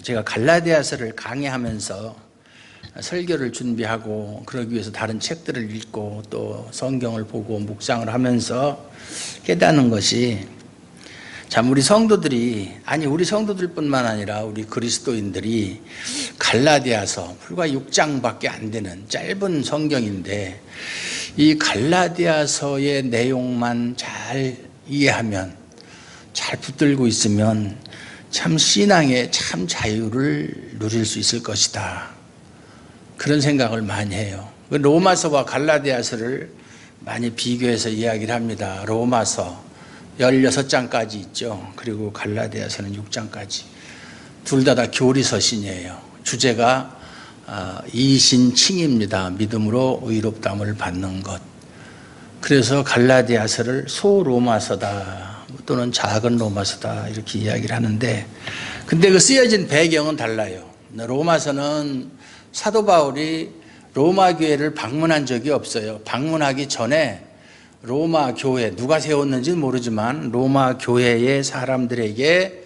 제가 갈라디아서를 강의하면서 설교를 준비하고 그러기 위해서 다른 책들을 읽고 또 성경을 보고 묵상을 하면서 깨닫는 것이, 참 우리 성도들이, 아니 우리 성도들뿐만 아니라 우리 그리스도인들이 갈라디아서 불과 6장밖에 안 되는 짧은 성경인데, 이 갈라디아서의 내용만 잘 이해하면, 잘 붙들고 있으면 참 신앙의 참 자유를 누릴 수 있을 것이다, 그런 생각을 많이 해요. 로마서와 갈라디아서를 많이 비교해서 이야기를 합니다. 로마서 16장까지 있죠. 그리고 갈라디아서는 6장까지. 둘 다 교리서신이에요. 주제가 이신칭입니다. 믿음으로 의롭다함을 받는 것. 그래서 갈라디아서를 소로마서다 또는 작은 로마서다 이렇게 이야기를 하는데, 근데 그 쓰여진 배경은 달라요. 로마서는 사도 바울이 로마 교회를 방문한 적이 없어요. 방문하기 전에 로마 교회, 누가 세웠는지는 모르지만 로마 교회의 사람들에게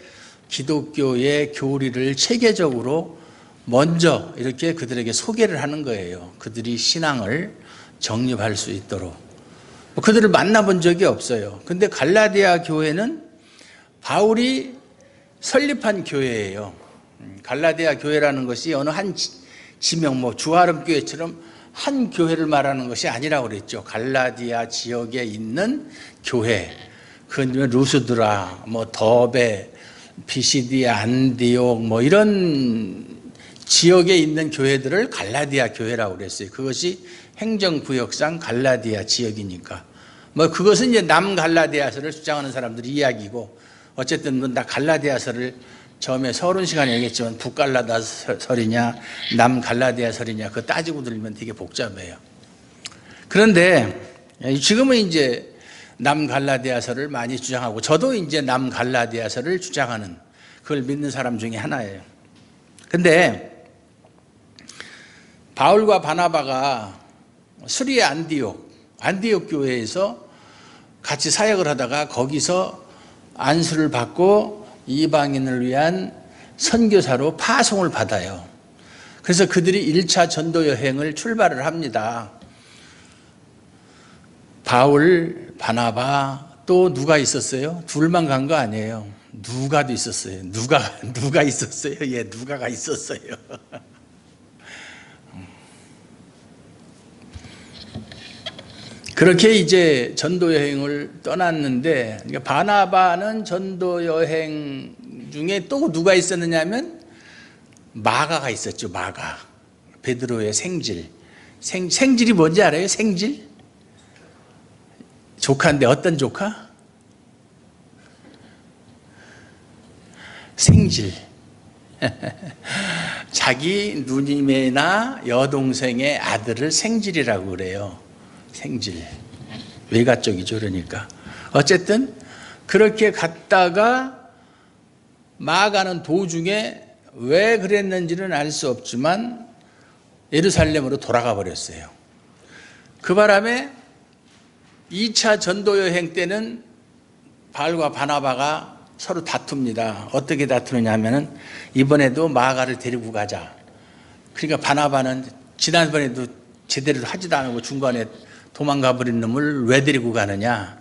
기독교의 교리를 체계적으로 먼저 이렇게 그들에게 소개를 하는 거예요. 그들이 신앙을 정립할 수 있도록. 그들을 만나본 적이 없어요. 근데 갈라디아 교회는 바울이 설립한 교회예요. 갈라디아 교회라는 것이 어느 한 지명, 주하름 교회처럼 한 교회를 말하는 것이 아니라고 그랬죠. 갈라디아 지역에 있는 교회, 그건 루스드라, 더베, 비시디아, 안디옥 이런 지역에 있는 교회들을 갈라디아 교회라고 그랬어요. 그것이 행정구역상 갈라디아 지역이니까. 그것은 이제 남갈라디아서를 주장하는 사람들의 이야기고, 어쨌든 나 갈라디아서를 처음에 서른 시간에 얘기했지만 북갈라디아설이냐 남갈라디아설이냐 그거 따지고 들면 되게 복잡해요. 그런데 지금은 이제 남갈라디아설을 많이 주장하고, 저도 이제 남갈라디아설을 주장하는, 그걸 믿는 사람 중에 하나예요. 근데 바울과 바나바가 수리의 안디옥 교회에서 같이 사역을 하다가 거기서 안수를 받고 이방인을 위한 선교사로 파송을 받아요. 그래서 그들이 1차 전도 여행을 출발을 합니다. 바울, 바나바, 또 누가 있었어요? 둘만 간 거 아니에요. 누가도 있었어요. 누가 있었어요? 예, 누가가 있었어요. 그렇게 이제 전도 여행을 떠났는데, 바나바는 전도 여행 중에 또 누가 있었느냐 하면 마가가 있었죠. 마가, 베드로의 생질. 생질이 뭔지 알아요? 생질? 조카인데 어떤 조카? 생질. 자기 누님이나 여동생의 아들을 생질이라고 그래요. 생질. 외가 쪽이죠. 그러니까 어쨌든 그렇게 갔다가 마가는 도중에 왜 그랬는지는 알 수 없지만 예루살렘으로 돌아가 버렸어요. 그 바람에 2차 전도 여행 때는 바울과 바나바가 서로 다툽니다. 어떻게 다투느냐 하면은, 이번에도 마가를 데리고 가자. 그러니까 바나바는 지난번에도 제대로 하지도 않고 중간에 도망가 버린 놈을 왜 데리고 가느냐.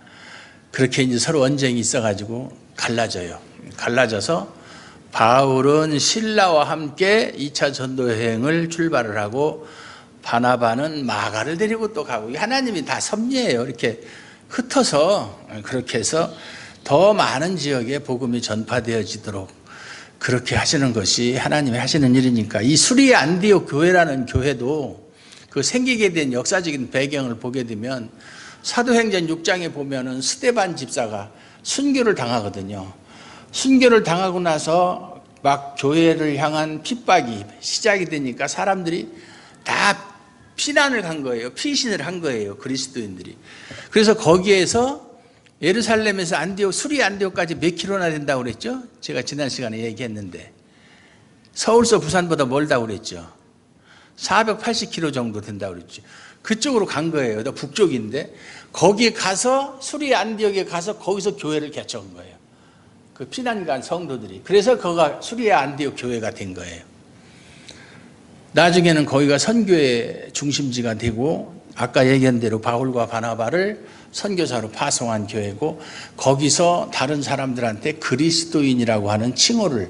그렇게 이제 서로 언쟁이 있어가지고 갈라져요. 갈라져서 바울은 실라와 함께 2차 전도 여행을 출발을 하고, 바나바는 마가를 데리고 또 가고, 하나님이 다 섭리예요. 이렇게 흩어서 그렇게 해서 더 많은 지역에 복음이 전파되어지도록 그렇게 하시는 것이 하나님이 하시는 일이니까. 이 수리의 안디옥 교회라는 교회도 그 생기게 된 역사적인 배경을 보게 되면, 사도행전 6장에 보면은 스데반 집사가 순교를 당하거든요. 순교를 당하고 나서 막 교회를 향한 핍박이 시작이 되니까 사람들이 다 피난을 간 거예요. 피신을 한 거예요. 그리스도인들이. 그래서 거기에서 예루살렘에서 안디옥, 수리 안디옥까지 몇 킬로나 된다고 그랬죠? 제가 지난 시간에 얘기했는데, 서울서 부산보다 멀다고 그랬죠. 480km 정도 된다고 그랬죠. 그쪽으로 간 거예요. 북쪽인데 거기 가서, 수리 안디옥에 가서 거기서 교회를 개척한 거예요. 그 피난 간 성도들이. 그래서 거기가 수리아 안디옥 교회가 된 거예요. 나중에는 거기가 선교의 중심지가 되고 아까 얘기한 대로 바울과 바나바를 선교사로 파송한 교회고 거기서 다른 사람들한테 그리스도인이라고 하는 칭호를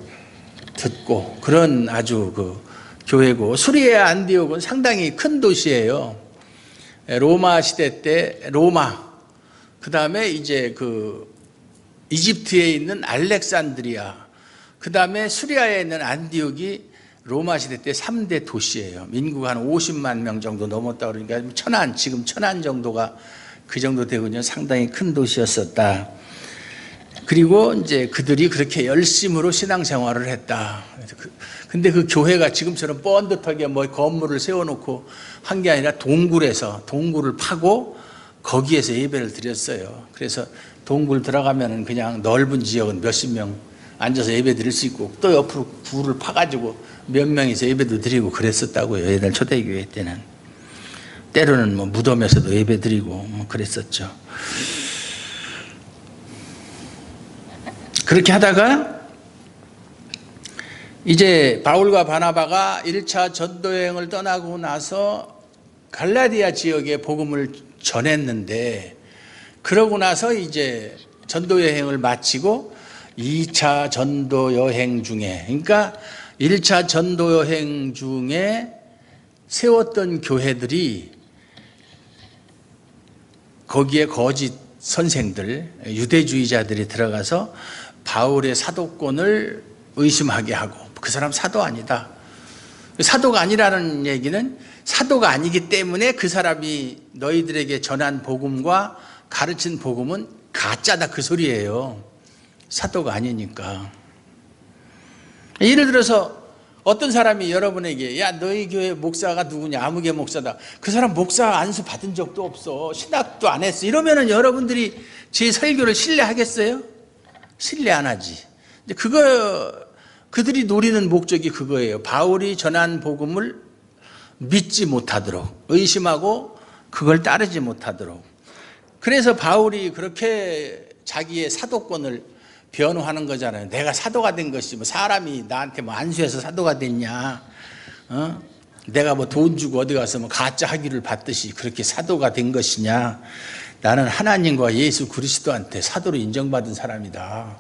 듣고 그런 아주 그 교회고 수리아 안디옥은 상당히 큰 도시예요. 로마 시대 때 로마, 그 다음에 이제 그 이집트에 있는 알렉산드리아, 그 다음에 수리아에 있는 안디옥이 로마 시대 때 3대 도시예요. 인구가 한 50만 명 정도 넘었다 그러니까 지금 천안 정도가 그 정도 되군요. 상당히 큰 도시였었다. 그리고 이제 그들이 그렇게 열심으로 신앙생활을 했다. 근데 그 교회가 지금처럼 뻔듯하게 뭐 건물을 세워놓고 한 게 아니라 동굴을 파고 거기에서 예배를 드렸어요. 그래서 동굴 들어가면은 그냥 넓은 지역은 몇십 명 앉아서 예배 드릴 수 있고 또 옆으로 굴을 파가지고 몇 명이서 예배도 드리고 그랬었다고요. 옛날 초대교회 때는. 때로는 뭐 무덤에서도 예배 드리고 뭐 그랬었죠. 그렇게 하다가 이제 바울과 바나바가 1차 전도여행을 떠나고 나서 갈라디아 지역에 복음을 전했는데 그러고 나서 이제 전도여행을 마치고 2차 전도여행 중에 그러니까 1차 전도여행 중에 세웠던 교회들이 거기에 거짓 선생들, 유대주의자들이 들어가서 바울의 사도권을 의심하게 하고 그 사람 사도 아니다. 사도가 아니라는 얘기는 사도가 아니기 때문에 그 사람이 너희들에게 전한 복음과 가르친 복음은 가짜다 그 소리예요. 사도가 아니니까. 예를 들어서 어떤 사람이 여러분에게 야 너희 교회 목사가 누구냐 아무개 목사다. 그 사람 목사 안수 받은 적도 없어. 신학도 안 했어. 이러면은 여러분들이 제 설교를 신뢰하겠어요? 신뢰 안 하지. 그들이 노리는 목적이 그거예요. 바울이 전한 복음을 믿지 못하도록 의심하고 그걸 따르지 못하도록. 그래서 바울이 그렇게 자기의 사도권을 변호하는 거잖아요. 내가 사도가 된 것이 뭐 사람이 나한테 뭐 안수해서 사도가 됐냐? 내가 뭐 돈 주고 어디 가서 뭐 가짜 학위를 받듯이 그렇게 사도가 된 것이냐? 나는 하나님과 예수 그리스도한테 사도로 인정받은 사람이다.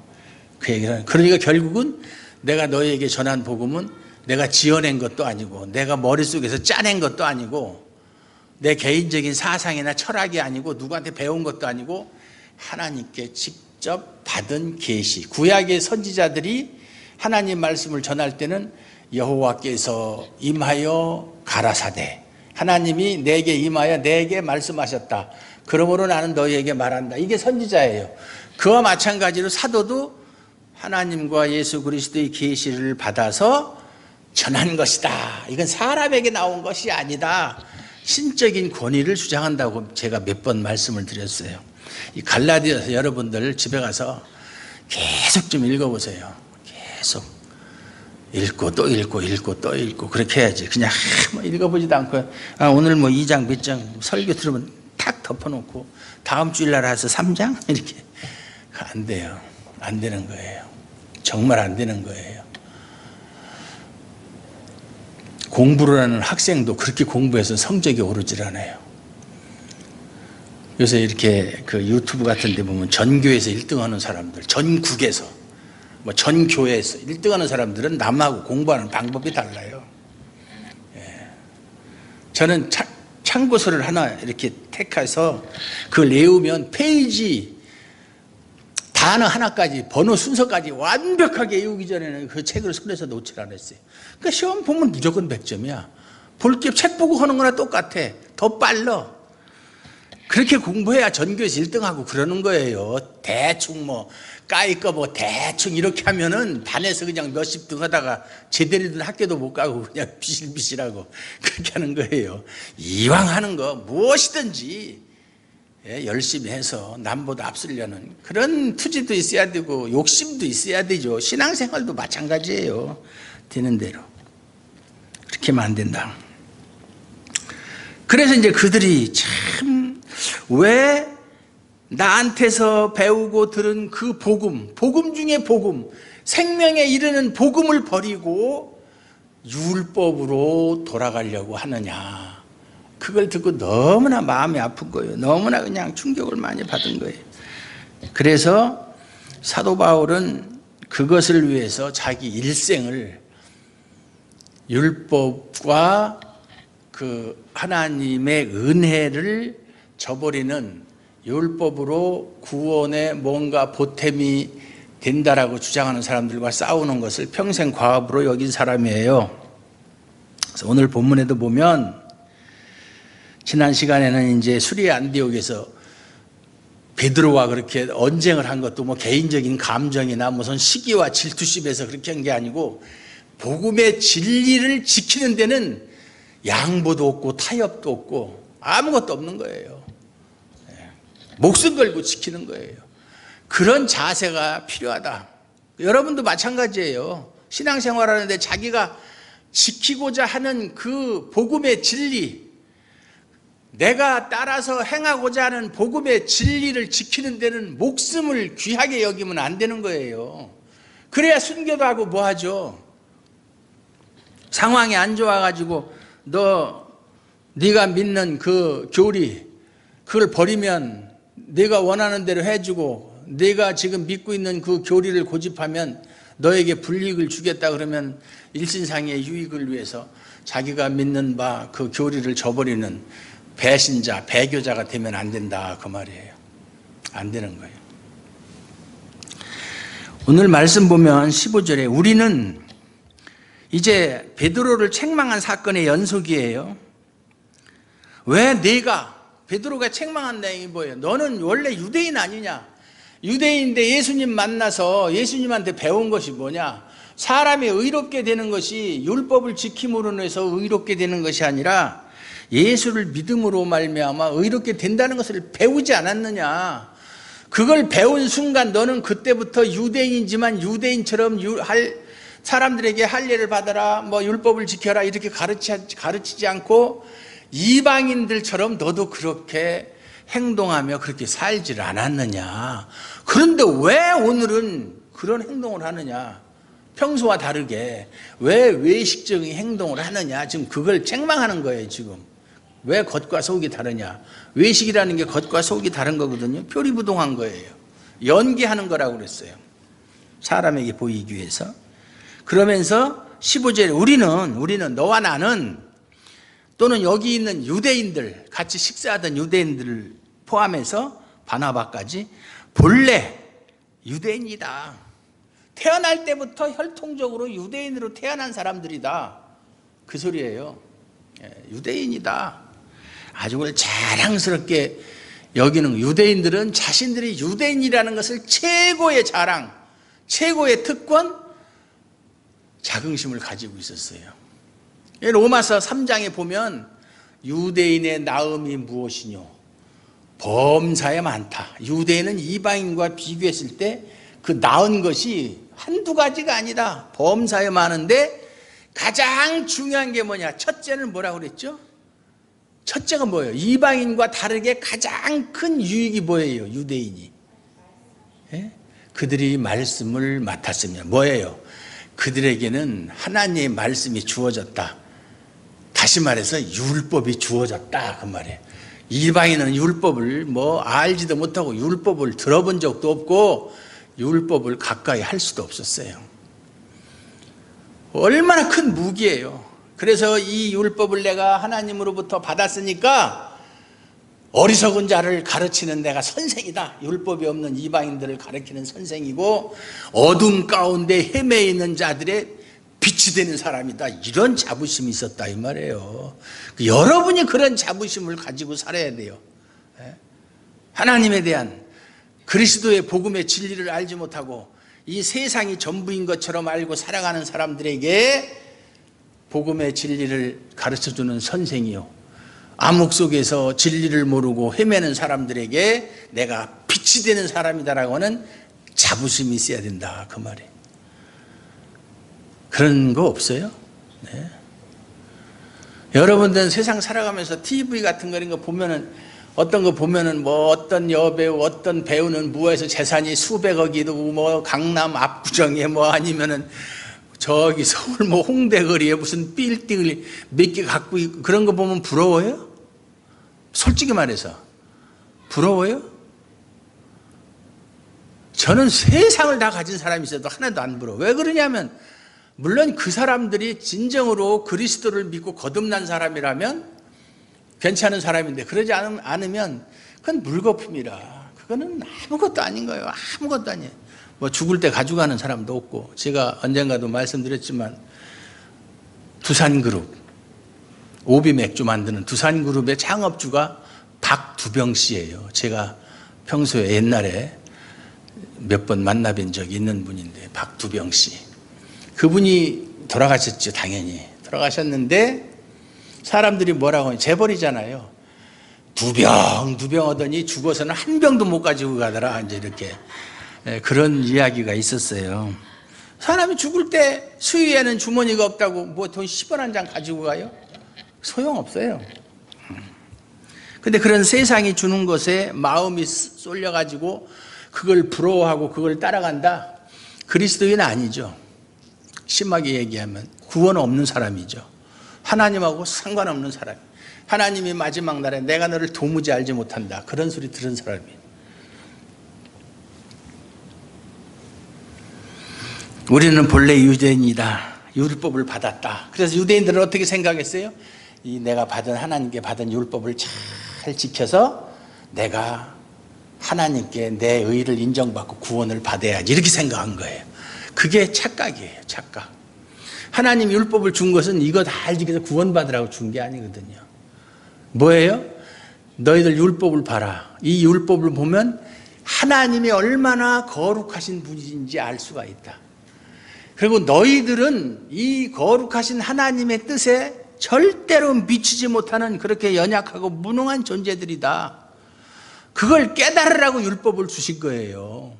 그 얘기를. 그러니까 결국은 내가 너희에게 전한 복음은 내가 지어낸 것도 아니고 내가 머릿속에서 짜낸 것도 아니고 내 개인적인 사상이나 철학이 아니고 누구한테 배운 것도 아니고 하나님께 직접 받은 계시. 구약의 선지자들이 하나님 말씀을 전할 때는 여호와께서 임하여 가라사대 하나님이 내게 임하여 내게 말씀하셨다. 그러므로 나는 너희에게 말한다. 이게 선지자예요. 그와 마찬가지로 사도도 하나님과 예수 그리스도의 계시를 받아서 전한 것이다. 이건 사람에게 나온 것이 아니다. 신적인 권위를 주장한다고 제가 몇 번 말씀을 드렸어요. 이 갈라디아서 여러분들 집에 가서 계속 좀 읽어보세요. 계속 읽고 또 읽고 읽고 또 읽고 그렇게 해야지. 그냥 읽어보지도 않고 오늘 뭐 2장 몇 장 설교 들으면 탁 덮어놓고 다음 주일날 해서 3장 이렇게 안 돼요. 안 되는 거예요. 정말 안 되는 거예요. 공부를 하는 학생도 그렇게 공부해서 성적이 오르질 않아요. 요새 이렇게 그 유튜브 같은 데 보면 전교에서 1등하는 사람들, 전국에서 뭐 전교에서 1등하는 사람들은 남하고 공부하는 방법이 달라요. 예. 저는 참고서를 하나 이렇게 택해서 그걸 외우면 페이지 단어 하나까지 번호 순서까지 완벽하게 외우기 전에는 그 책을 손에서 놓질 않았어요. 그러니까 시험 보면 무조건 100점이야. 볼 게 책 보고 하는 거나 똑같아. 더 빨라. 그렇게 공부해야 전교에서 1등하고 그러는 거예요. 대충 뭐 까이 거 뭐 대충 이렇게 하면은 반에서 그냥 몇십 등 하다가 제대로 된 학교도 못 가고 그냥 비실비실하고 그렇게 하는 거예요. 이왕 하는 거 무엇이든지 열심히 해서 남보다 앞서려는 그런 투지도 있어야 되고 욕심도 있어야 되죠. 신앙생활도 마찬가지예요. 되는 대로. 그렇게 하면 안 된다. 그래서 이제 그들이 참 왜 나한테서 배우고 들은 그 복음 중에 복음, 생명에 이르는 복음을 버리고 율법으로 돌아가려고 하느냐. 그걸 듣고 너무나 마음이 아픈 거예요. 너무나 그냥 충격을 많이 받은 거예요. 그래서 사도 바울은 그것을 위해서 자기 일생을 율법과 그 하나님의 은혜를 저버리는 율법으로 구원에 뭔가 보탬이 된다라고 주장하는 사람들과 싸우는 것을 평생 과업으로 여긴 사람이에요. 그래서 오늘 본문에도 보면 지난 시간에는 이제 수리의 안디옥에서 베드로와 그렇게 언쟁을 한 것도 뭐 개인적인 감정이나 무슨 시기와 질투심에서 그렇게 한 게 아니고 복음의 진리를 지키는 데는 양보도 없고 타협도 없고 아무것도 없는 거예요. 목숨 걸고 지키는 거예요. 그런 자세가 필요하다. 여러분도 마찬가지예요. 신앙생활하는데 자기가 지키고자 하는 그 복음의 진리, 내가 따라서 행하고자 하는 복음의 진리를 지키는 데는 목숨을 귀하게 여기면 안 되는 거예요. 그래야 순교도 하고 뭐 하죠. 상황이 안 좋아가지고 네가 믿는 그 교리 그걸 버리면 네가 원하는 대로 해주고 네가 지금 믿고 있는 그 교리를 고집하면 너에게 불이익을 주겠다 그러면 일신상의 유익을 위해서 자기가 믿는 바 그 교리를 저버리는 배신자, 배교자가 되면 안 된다 그 말이에요. 안 되는 거예요. 오늘 말씀 보면 15절에 우리는 이제 베드로를 책망한 사건의 연속이에요. 왜 베드로가 책망한 내용이 뭐예요? 너는 원래 유대인 아니냐? 유대인인데 예수님 만나서 예수님한테 배운 것이 뭐냐? 사람이 의롭게 되는 것이 율법을 지킴으로 해서 의롭게 되는 것이 아니라 예수를 믿음으로 말미암아 의롭게 된다는 것을 배우지 않았느냐? 그걸 배운 순간 너는 그때부터 유대인이지만 유대인처럼 사람들에게 할례를 받아라, 뭐 율법을 지켜라 이렇게 가르치지 않고 이방인들처럼 너도 그렇게 행동하며 그렇게 살지를 않았느냐. 그런데 왜 오늘은 그런 행동을 하느냐? 평소와 다르게 왜 외식적인 행동을 하느냐? 지금 그걸 책망하는 거예요. 지금 왜 겉과 속이 다르냐? 외식이라는 게 겉과 속이 다른 거거든요. 표리부동한 거예요. 연기하는 거라고 그랬어요. 사람에게 보이기 위해서. 그러면서 15절에 우리는 너와 나는 또는 여기 있는 유대인들, 같이 식사하던 유대인들을 포함해서 바나바까지 본래 유대인이다. 태어날 때부터 혈통적으로 유대인으로 태어난 사람들이다. 그 소리예요. 유대인이다. 아주 그걸 자랑스럽게 여기는 유대인들은 자신들이 유대인이라는 것을 최고의 자랑, 최고의 특권, 자긍심을 가지고 있었어요. 로마서 3장에 보면 유대인의 나음이 무엇이뇨? 범사에 많다. 유대인은 이방인과 비교했을 때 그 나은 것이 한두 가지가 아니다. 범사에 많은데 가장 중요한 게 뭐냐? 첫째는 뭐라고 그랬죠? 첫째가 뭐예요? 이방인과 다르게 가장 큰 유익이 뭐예요? 유대인이. 그들이 말씀을 맡았으면 뭐예요? 그들에게는 하나님의 말씀이 주어졌다. 다시 말해서 율법이 주어졌다 그 말이에요. 이방인은 율법을 알지도 못하고 율법을 들어본 적도 없고 율법을 가까이 할 수도 없었어요. 얼마나 큰 무기예요. 그래서 이 율법을 내가 하나님으로부터 받았으니까 어리석은 자를 가르치는 내가 선생이다. 율법이 없는 이방인들을 가르치는 선생이고 어둠 가운데 헤매 있는 자들의 빛이 되는 사람이다. 이런 자부심이 있었다 이 말이에요. 여러분이 그런 자부심을 가지고 살아야 돼요. 하나님에 대한 그리스도의 복음의 진리를 알지 못하고 이 세상이 전부인 것처럼 알고 살아가는 사람들에게 복음의 진리를 가르쳐주는 선생이요, 암흑 속에서 진리를 모르고 헤매는 사람들에게 내가 빛이 되는 사람이다라고 하는 자부심이 있어야 된다 그 말이에요. 그런 거 없어요? 네. 여러분들은 세상 살아가면서 TV 같은 거 이런 거 보면은 어떤 거 보면은 뭐 어떤 여배우, 어떤 배우는 무에서 재산이 수백억이고 뭐 강남 압구정에 뭐 아니면은 저기 서울 뭐 홍대거리에 무슨 빌딩을 몇 개 갖고 있고 그런 거 보면 부러워요? 솔직히 말해서 부러워요? 저는 세상을 다 가진 사람이 있어도 하나도 안 부러워. 왜 그러냐면 물론 그 사람들이 진정으로 그리스도를 믿고 거듭난 사람이라면 괜찮은 사람인데 그러지 않으면 그건 물거품이라. 그거는 아무것도 아닌 거예요. 아무것도 아니에요. 뭐 죽을 때 가져가는 사람도 없고. 제가 언젠가도 말씀드렸지만 두산그룹, 오비 맥주 만드는 두산그룹의 창업주가 박두병 씨예요. 제가 평소에 옛날에 몇 번 만나뵌 적이 있는 분인데 박두병 씨. 그분이 돌아가셨죠. 당연히 돌아가셨는데 사람들이 뭐라고 하냐, 재벌이잖아요. 두 병 하더니 죽어서는 한 병도 못 가지고 가더라. 이제 이렇게 그런 이야기가 있었어요. 사람이 죽을 때 수위에는 주머니가 없다고 뭐 돈 10원 한 장 가지고 가요? 소용없어요. 근데 그런 세상이 주는 것에 마음이 쏠려가지고 그걸 부러워하고 그걸 따라간다? 그리스도인 아니죠. 심하게 얘기하면 구원 없는 사람이죠. 하나님하고 상관없는 사람. 하나님이 마지막 날에 내가 너를 도무지 알지 못한다. 그런 소리 들은 사람이에요. 우리는 본래 유대인이다. 율법을 받았다. 그래서 유대인들은 어떻게 생각했어요? 이 내가 받은 하나님께 받은 율법을 잘 지켜서 내가 하나님께 내 의를 인정받고 구원을 받아야지 이렇게 생각한 거예요. 그게 착각이에요. 착각. 하나님 율법을 준 것은 이거 다 지켜서 구원받으라고 준 게 아니거든요. 뭐예요? 너희들 율법을 봐라. 이 율법을 보면 하나님이 얼마나 거룩하신 분인지 알 수가 있다. 그리고 너희들은 이 거룩하신 하나님의 뜻에 절대로 미치지 못하는 그렇게 연약하고 무능한 존재들이다. 그걸 깨달으라고 율법을 주신 거예요.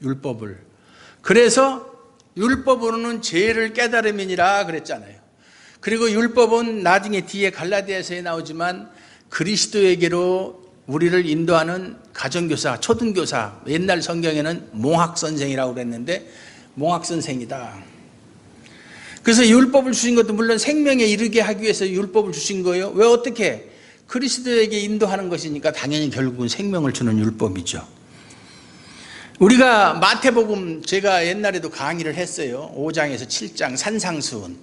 율법을. 그래서 율법으로는 죄를 깨달음이니라 그랬잖아요. 그리고 율법은 나중에 뒤에 갈라디아서에 나오지만 그리스도에게로 우리를 인도하는 가정교사, 초등교사, 옛날 성경에는 몽학선생이라고 그랬는데 몽학선생이다. 그래서 율법을 주신 것도 물론 생명에 이르게 하기 위해서 율법을 주신 거예요. 왜 어떻게? 그리스도에게 인도하는 것이니까 당연히 결국은 생명을 주는 율법이죠. 우리가 마태복음 제가 옛날에도 강의를 했어요. 5장에서 7장 산상수훈.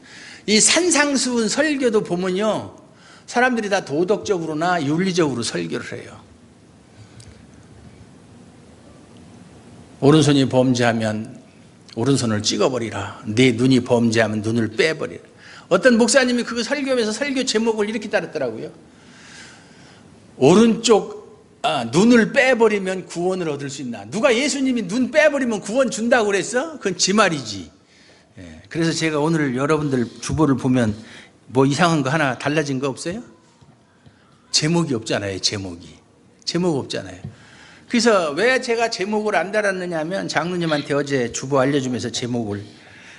이 산상수훈 설교도 보면요. 사람들이 다 도덕적으로나 윤리적으로 설교를 해요. 오른손이 범죄하면 오른손을 찍어버리라. 네 눈이 범죄하면 눈을 빼버리라. 어떤 목사님이 그거 설교하면서 설교 제목을 이렇게 따랐더라고요. 오른쪽 눈을 빼버리면 구원을 얻을 수 있나? 누가 예수님이 눈 빼버리면 구원 준다고 그랬어? 그건 지 말이지. 그래서 제가 오늘 여러분들 주보를 보면 뭐 이상한 거 하나 달라진 거 없어요? 제목이 없잖아요. 제목 없잖아요. 그래서 왜 제가 제목을 안 달았느냐 하면 장로님한테 어제 주보 알려주면서 제목을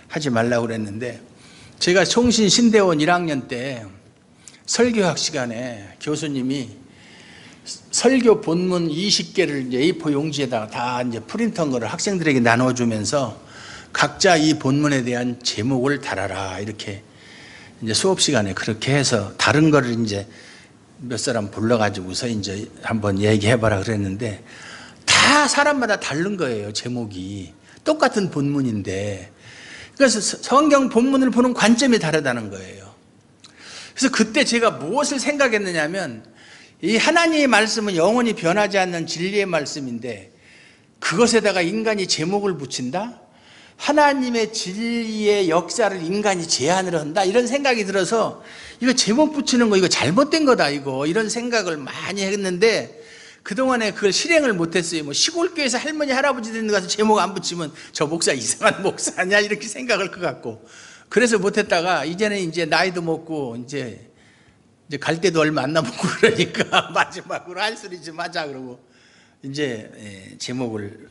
하지 말라고 그랬는데 제가 총신 신대원 1학년 때 설교학 시간에 교수님이 설교 본문 20개를 이제 A4 용지에다가 다 이제 프린트한 거를 학생들에게 나눠주면서 각자 이 본문에 대한 제목을 달아라 이렇게 이제 수업 시간에 그렇게 해서 다른 거를 이제 몇 사람 불러가지고서 이제 한번 얘기해봐라 그랬는데 다 사람마다 다른 거예요. 제목이 똑같은 본문인데 그래서 성경 본문을 보는 관점이 다르다는 거예요. 그래서 그때 제가 무엇을 생각했느냐면 이 하나님의 말씀은 영원히 변하지 않는 진리의 말씀인데 그것에다가 인간이 제목을 붙인다? 하나님의 진리의 역사를 인간이 제한을 한다? 이런 생각이 들어서 이거 제목 붙이는 거 이거 잘못된 거다 이거 이런 생각을 많이 했는데 그동안에 그걸 실행을 못했어요. 뭐 시골교회에서 할머니 할아버지들 가서 제목 안 붙이면 저 목사 이상한 목사 아니야 이렇게 생각할 것 같고 그래서 못했다가 이제는 이제 나이도 먹고 이제 갈 때도 얼마 안 남았고 그러니까 마지막으로 할 소리 좀 하자 그러고 이제 제목을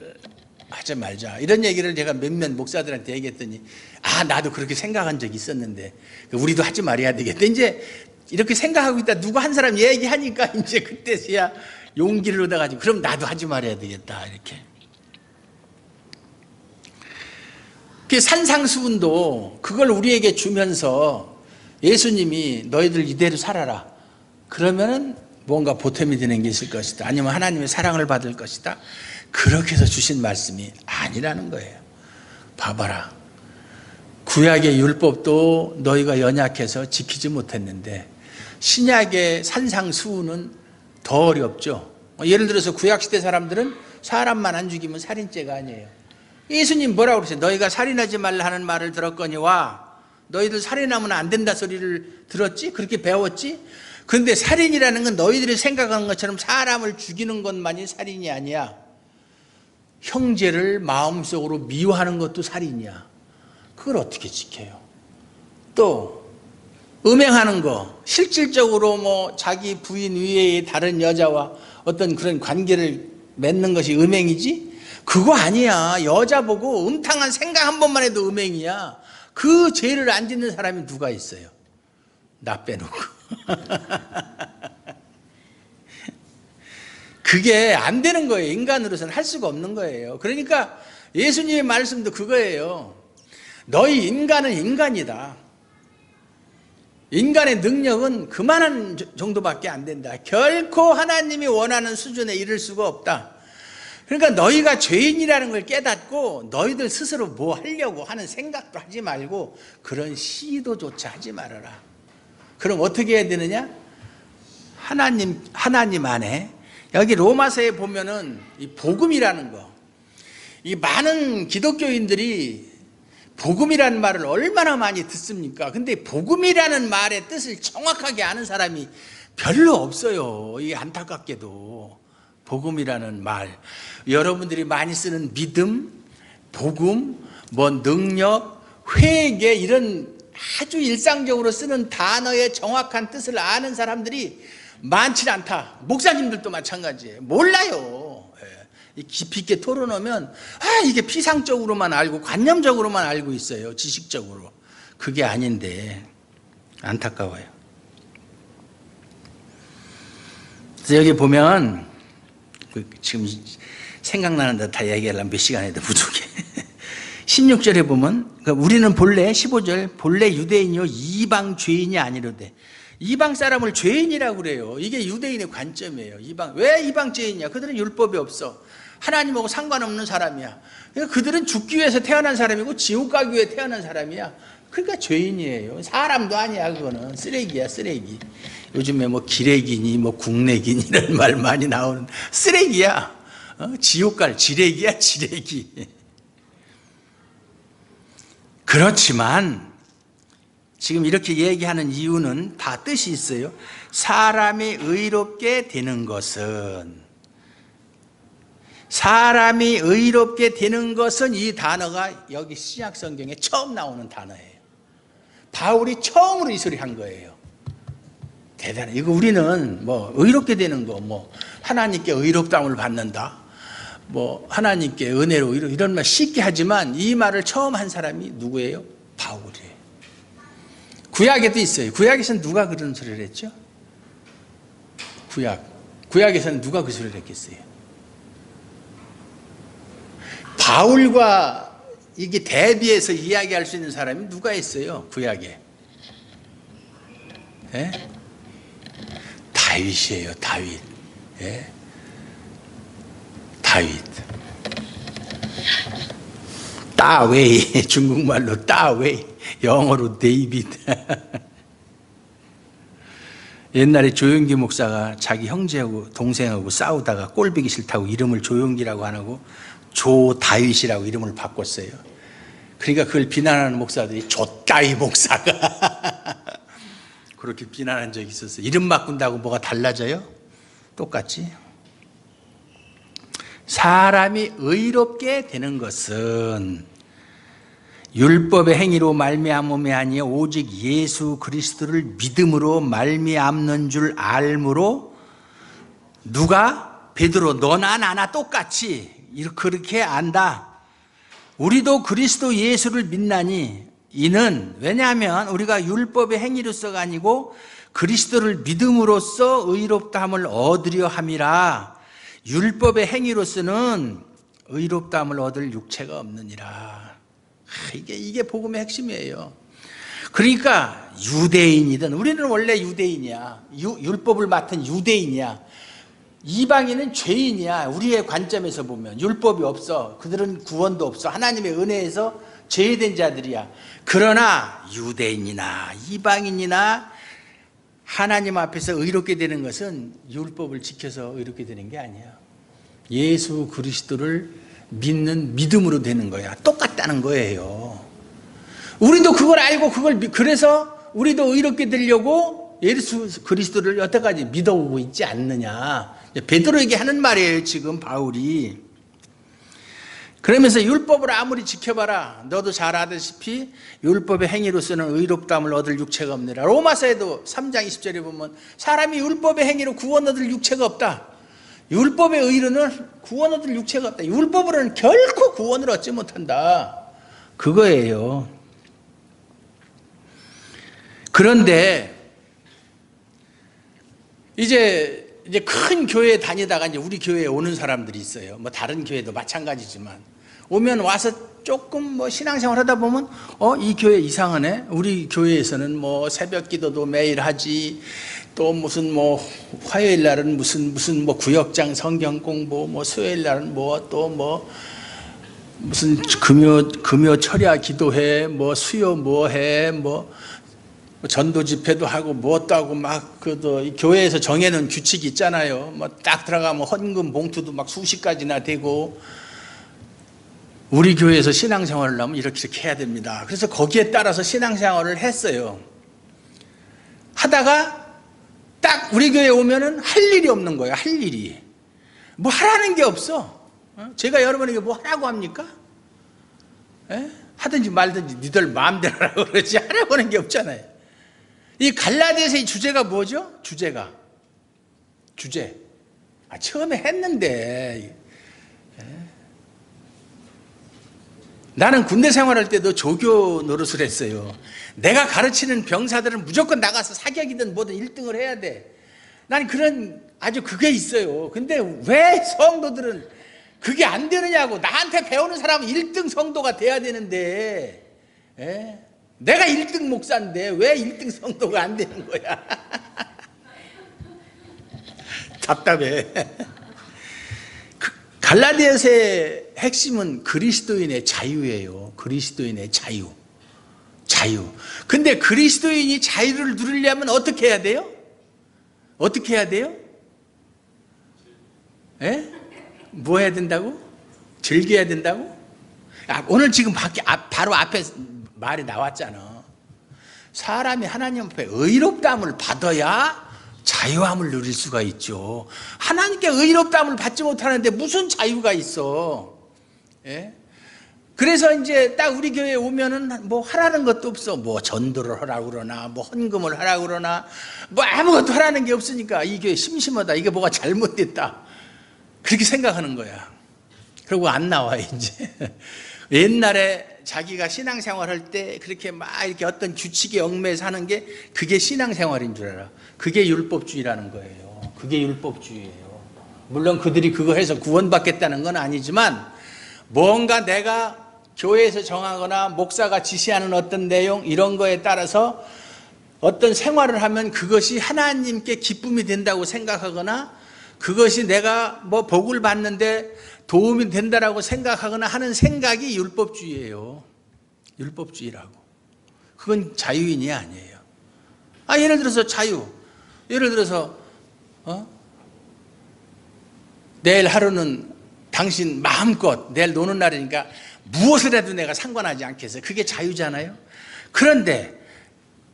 하지 말자 이런 얘기를 제가 몇몇 목사들한테 얘기했더니 나도 그렇게 생각한 적이 있었는데 우리도 하지 말아야 되겠다. 이제 이렇게 생각하고 있다 누구 한 사람 얘기하니까 이제 그때서야 용기를 얻어가지고 그럼 나도 하지 말아야 되겠다 이렇게. 그 산상수훈도 그걸 우리에게 주면서 예수님이 너희들 이대로 살아라. 그러면은 뭔가 보탬이 되는 게 있을 것이다. 아니면 하나님의 사랑을 받을 것이다. 그렇게 해서 주신 말씀이 아니라는 거예요. 봐봐라. 구약의 율법도 너희가 연약해서 지키지 못했는데 신약의 산상수훈은 더 어렵죠. 예를 들어서 구약시대 사람들은 사람만 안 죽이면 살인죄가 아니에요. 예수님 뭐라고 그러세요? 너희가 살인하지 말라 하는 말을 들었거니와 너희들 살인하면 안 된다 소리를 들었지? 그렇게 배웠지? 그런데 살인이라는 건 너희들이 생각하는 것처럼 사람을 죽이는 것만이 살인이 아니야. 형제를 마음속으로 미워하는 것도 살인이야. 그걸 어떻게 지켜요? 또 음행하는 거, 실질적으로 뭐 자기 부인 위에 다른 여자와 어떤 그런 관계를 맺는 것이 음행이지? 그거 아니야. 여자 보고 음탕한 생각 한 번만 해도 음행이야. 그 죄를 안 짓는 사람이 누가 있어요? 나 빼놓고. 그게 안 되는 거예요. 인간으로서는 할 수가 없는 거예요. 그러니까 예수님의 말씀도 그거예요. 너희 인간은 인간이다. 인간의 능력은 그만한 정도밖에 안 된다. 결코 하나님이 원하는 수준에 이를 수가 없다. 그러니까 너희가 죄인이라는 걸 깨닫고 너희들 스스로 뭐 하려고 하는 생각도 하지 말고 그런 시도조차 하지 말아라. 그럼 어떻게 해야 되느냐? 하나님 안에 여기 로마서에 보면은 이 복음이라는 거, 이 많은 기독교인들이 복음이라는 말을 얼마나 많이 듣습니까? 근데 복음이라는 말의 뜻을 정확하게 아는 사람이 별로 없어요. 이게 안타깝게도. 복음이라는 말, 여러분들이 많이 쓰는 믿음, 복음, 뭐 능력, 회개 이런 아주 일상적으로 쓰는 단어의 정확한 뜻을 아는 사람들이 많지 않다. 목사님들도 마찬가지예요. 몰라요. 깊이 있게 토론하면 이게 피상적으로만 알고 관념적으로만 알고 있어요. 지식적으로. 그게 아닌데 안타까워요. 그래서 여기 보면 지금 생각나는 데 다 얘기하려면 몇 시간 해도 부족해. 16절에 보면 우리는 본래 15절 본래 유대인이요 이방 죄인이 아니로되. 이방 사람을 죄인이라고 그래요. 이게 유대인의 관점이에요. 왜 이방 죄인이야? 그들은 율법이 없어. 하나님하고 상관없는 사람이야. 그러니까 그들은 죽기 위해서 태어난 사람이고 지옥 가기 위해 태어난 사람이야. 그러니까 죄인이에요. 사람도 아니야. 그거는 쓰레기야, 쓰레기. 요즘에 뭐 기레기니 뭐 국내기니 이런 말 많이 나오는 쓰레기야. 지옥 갈 지레기야, 지레기. 그렇지만 지금 이렇게 얘기하는 이유는 다 뜻이 있어요. 사람이 의롭게 되는 것은, 사람이 의롭게 되는 것은 이 단어가 여기 신약 성경에 처음 나오는 단어예요. 바울이 처음으로 이 소리 한 거예요. 대단해. 이거 우리는 뭐 의롭게 되는 거, 뭐 하나님께 의롭다움을 받는다, 뭐 하나님께 은혜로 이런 말 쉽게 하지만 이 말을 처음 한 사람이 누구예요? 바울이에요. 구약에도 있어요. 구약에서는 누가 그런 소리를 했죠? 구약에서는 누가 그 소리를 했겠어요? 바울과 이게 대비해서 이야기할 수 있는 사람이 누가 있어요? 구약에. 예? 다윗이에요. 다윗. 예? 다윗. 따웨이. 중국말로 따웨이. 영어로 데이비드. 옛날에 조용기 목사가 자기 형제하고 동생하고 싸우다가 꼴보기 싫다고 이름을 조용기라고 안 하고 조다윗이라고 이름을 바꿨어요. 그러니까 그걸 비난하는 목사들이 조따위 목사가 그렇게 비난한 적이 있었어요. 이름 바꾼다고 뭐가 달라져요? 똑같지. 사람이 의롭게 되는 것은 율법의 행위로 말미암음이 아니요 오직 예수 그리스도를 믿음으로 말미암는 줄 알므로, 누가? 베드로, 너나 나나 똑같이 그렇게 안다. 우리도 그리스도 예수를 믿나니, 이는 왜냐하면 우리가 율법의 행위로서가 아니고 그리스도를 믿음으로써 의롭다함을 얻으려 함이라. 율법의 행위로서는 의롭다함을 얻을 육체가 없느니라. 이게 복음의 핵심이에요. 그러니까 유대인이든, 우리는 원래 유대인이야. 율법을 맡은 유대인이야. 이방인은 죄인이야. 우리의 관점에서 보면 율법이 없어. 그들은 구원도 없어. 하나님의 은혜에서 제외된 자들이야. 그러나 유대인이나 이방인이나 하나님 앞에서 의롭게 되는 것은 율법을 지켜서 의롭게 되는 게 아니야. 예수 그리스도를 믿는 믿음으로 되는 거야. 똑같다는 거예요. 우리도 그걸 알고 그래서 우리도 의롭게 되려고 예수 그리스도를 여태까지 믿어오고 있지 않느냐. 베드로에게 하는 말이에요, 지금 바울이. 그러면서 율법을 아무리 지켜봐라, 너도 잘 아다시피 율법의 행위로서는 의롭다함을 얻을 육체가 없느라. 로마서에도 3장 20절에 보면 사람이 율법의 행위로 구원 얻을 육체가 없다. 율법의 의로는 구원 얻을 육체가 없다. 율법으로는 결코 구원을 얻지 못한다. 그거예요. 그런데 이제 큰 교회에 다니다가 이제 우리 교회에 오는 사람들이 있어요. 뭐 다른 교회도 마찬가지지만 오면 와서 조금 뭐 신앙생활 하다 보면 이 교회 이상하네. 우리 교회에서는 뭐 새벽 기도도 매일 하지. 또 무슨 뭐 화요일 날은 무슨 뭐 구역장 성경 공부, 뭐 수요일 날은 뭐 또 뭐 무슨 금요 철야 기도회, 뭐 수요 뭐해, 뭐 전도 집회도 하고 뭣도 하고 막 이 교회에서 정해놓은 규칙이 있잖아요. 뭐 딱 들어가면 헌금 봉투도 막 수십 가지나 되고. 우리 교회에서 신앙생활을 하면 이렇게 해야 됩니다. 그래서 거기에 따라서 신앙생활을 했어요. 하다가 딱 우리 교회에 오면은 할 일이 없는 거예요. 할 일이 뭐 하라는 게 없어. 제가 여러분에게 뭐 하라고 합니까? 하든지 말든지 니들 마음대로 하라고 그러지 하라고 하는 게 없잖아요. 이 갈라디아서의 주제가 뭐죠? 주제. 처음에 했는데 나는 군대 생활할 때도 조교 노릇을 했어요. 내가 가르치는 병사들은 무조건 나가서 사격이든 뭐든 1등을 해야 돼. 난 아주 그게 있어요. 근데 왜 성도들은 그게 안 되느냐고. 나한테 배우는 사람은 1등 성도가 돼야 되는데 내가 1등 목사인데 왜 1등 성도가 안 되는 거야? 답답해. 갈라디아서의 핵심은 그리스도인의 자유예요. 그리스도인의 자유. 근데 그리스도인이 자유를 누리려면 어떻게 해야 돼요? 뭐 해야 된다고? 즐겨야 된다고? 오늘 지금 바로 앞에 말이 나왔잖아. 사람이 하나님 앞에 의롭다함을 받아야 자유함을 누릴 수가 있죠. 하나님께 의롭다함을 받지 못하는데 무슨 자유가 있어? 그래서 이제 딱 우리 교회에 오면은 뭐 하라는 것도 없어. 뭐 전도를 하라고 그러나, 뭐 헌금을 하라고 그러나, 뭐 아무것도 하라는 게 없으니까 이 교회 심심하다. 이게 뭐가 잘못됐다. 그렇게 생각하는 거야. 그리고 안 나와, 이제. 옛날에 자기가 신앙생활 할 때 그렇게 막 이렇게 어떤 규칙에 얽매여서 하는 게 그게 신앙생활인 줄 알아. 그게 율법주의라는 거예요. 그게 율법주의예요. 물론 그들이 그거 해서 구원받겠다는 건 아니지만 뭔가 내가 교회에서 정하거나 목사가 지시하는 어떤 내용 이런 거에 따라서 어떤 생활을 하면 그것이 하나님께 기쁨이 된다고 생각하거나 그것이 내가 뭐 복을 받는데 도움이 된다라고 생각하거나 하는 생각이 율법주의예요. 율법주의라고. 그건 자유인이 아니에요. 예를 들어서 예를 들어서 내일 하루는 당신 마음껏 내일 노는 날이니까 무엇을 해도 내가 상관하지 않겠어요. 그게 자유잖아요. 그런데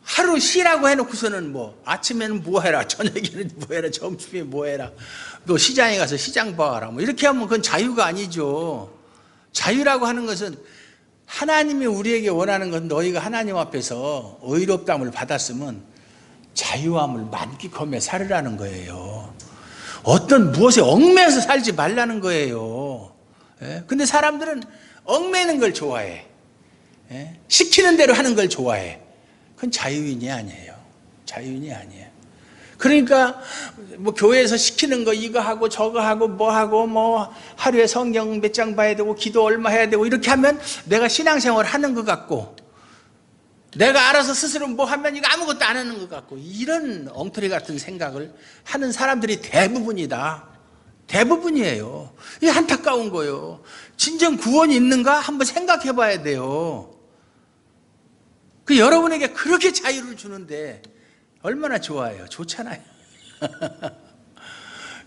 하루 쉬라고 해놓고서는 뭐 아침에는 뭐 해라, 저녁에는 뭐 해라, 점심에 뭐 해라, 또 시장에 가서 시장 봐라, 뭐 이렇게 하면 그건 자유가 아니죠. 자유라고 하는 것은 하나님이 우리에게 원하는 건 너희가 하나님 앞에서 의롭다함을 받았으면 자유함을 만끽하며 살으라는 거예요. 어떤 무엇에 얽매여서 살지 말라는 거예요. 근데 사람들은 얽매는 걸 좋아해. 시키는 대로 하는 걸 좋아해. 그건 자유인이 아니에요. 자유인이 아니에요. 그러니까 뭐 교회에서 시키는 거 이거 하고 저거 하고 뭐 하루에 성경 몇 장 봐야 되고 기도 얼마 해야 되고 이렇게 하면 내가 신앙생활 하는 것 같고, 내가 알아서 스스로 뭐 하면 이거 아무것도 안 하는 것 같고, 이런 엉터리 같은 생각을 하는 사람들이 대부분이다. 대부분이에요. 이게 안타까운 거예요. 진정 구원이 있는가 한번 생각해 봐야 돼요. 그 여러분에게 그렇게 자유를 주는데 얼마나 좋아요. 좋잖아요.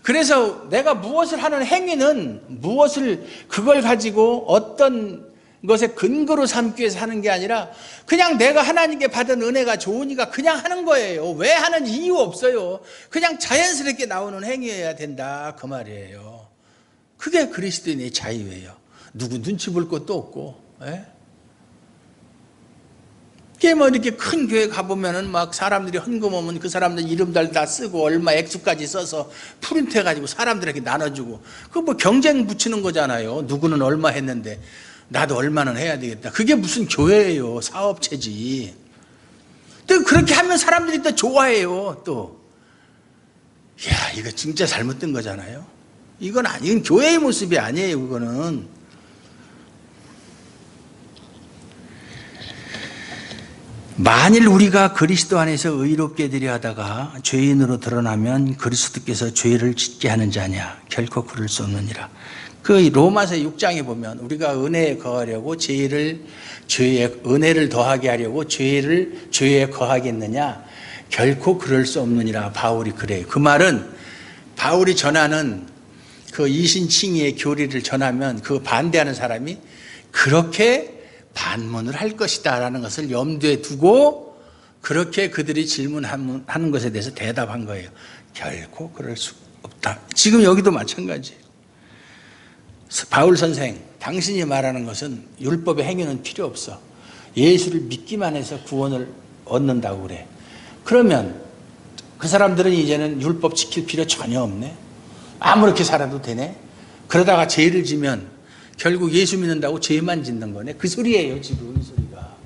그래서 내가 무엇을 하는 행위는 그걸 가지고 어떤 것에 근거로 삼기 위해서 하는 게 아니라 그냥 내가 하나님께 받은 은혜가 좋으니까 그냥 하는 거예요. 왜 하는 이유 없어요. 그냥 자연스럽게 나오는 행위여야 된다, 그 말이에요. 그게 그리스도인의 자유예요. 누구 눈치 볼 것도 없고. 예? 그게 뭐 이렇게 큰 교회 가보면은 막 사람들이 헌금 오면 그 사람들 이름들 다 쓰고 얼마 액수까지 써서 프린트 해가지고 사람들에게 나눠주고, 그거 뭐 경쟁 붙이는 거잖아요. 누구는 얼마 했는데 나도 얼마는 해야 되겠다. 그게 무슨 교회예요. 사업체지. 또 그렇게 하면 사람들이 또 좋아해요. 또 야, 이거 진짜 잘못된 거잖아요. 이건 교회의 모습이 아니에요. 그거는. 만일 우리가 그리스도 안에서 의롭게 되려 하다가 죄인으로 드러나면 그리스도께서 죄를 짓게 하는 자냐? 결코 그럴 수 없느니라. 그 로마서 6장에 보면 우리가 은혜에 거하려고 은혜를 더하게 하려고 죄에 거하겠느냐? 결코 그럴 수 없느니라. 바울이 그래요. 그 말은 바울이 전하는 그 이신칭의의 교리를 전하면 그 반대하는 사람이 그렇게 반문을 할 것이다 라는 것을 염두에 두고 그렇게 그들이 질문하는 것에 대해서 대답한 거예요. 결코 그럴 수 없다. 지금 여기도 마찬가지예요. 바울 선생, 당신이 말하는 것은 율법의 행위는 필요 없어. 예수를 믿기만 해서 구원을 얻는다고 그래. 그러면 그 사람들은 이제는 율법 지킬 필요 전혀 없네. 아무렇게 살아도 되네. 그러다가 죄를 지면 결국 예수 믿는다고 죄만 짓는 거네. 그 소리예요, 지금 이 소리가.